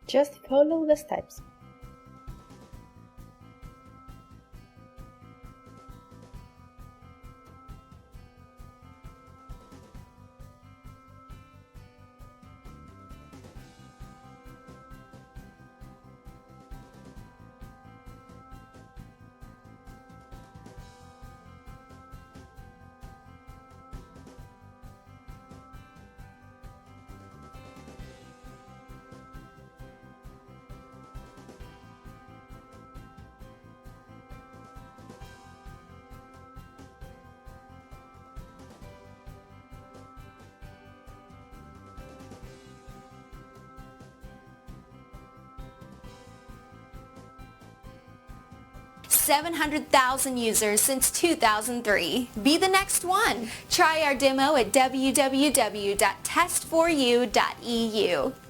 Just follow the steps. $700,000 users since 2003. Be the next one. Try our demo at www.test4u.eu.